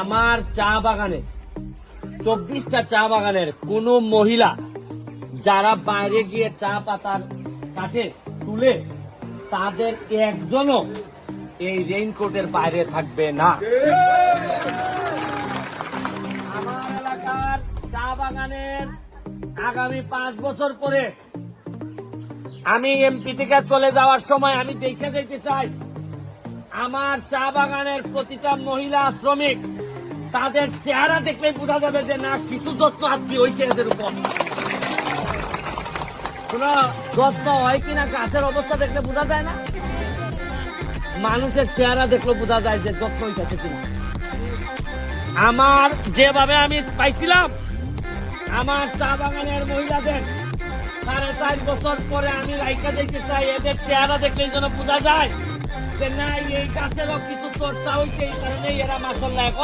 আমার চা বাগানে 24টা চা বাগানের কোন মহিলা যারা বাইরে গিয়ে চা পাতার কাঠে তুলে তাদের একজনও এই রেইনকোটের বাইরে থাকবে না। আমার এলাকার চা বাগানের আগামী 5 বছর পরে আমি এমপি থেকে চলে যাওয়ার সময় আমি দেখে যেতে চাই আমার চা বাগানের প্রতিটা মহিলা শ্রমিক তাদের চেহারা দেখলেই বোঝা যাবে যে না কিছু যত্ন আত্মি হয়েছে এদের উপর। কোন যত্ন হয় কিনা গাছের অবস্থা দেখলে বোঝা যায় না, মানুষের চেহারা দেখলে বোঝা যায় যে যত্ন হইতেছে কিনা। আমার যেভাবে আমি পাইছিলাম আমার চা বাগানের মহিলাদের 4.5 বছর পরে আমি লাইকা দেখতে চাই এদের চেহারা দেখলেই যেন বোঝা যায় যে না এই গাছেরও কিছু চর্চা হয়েছে, এই কারণে এরা মাসাল্লাহ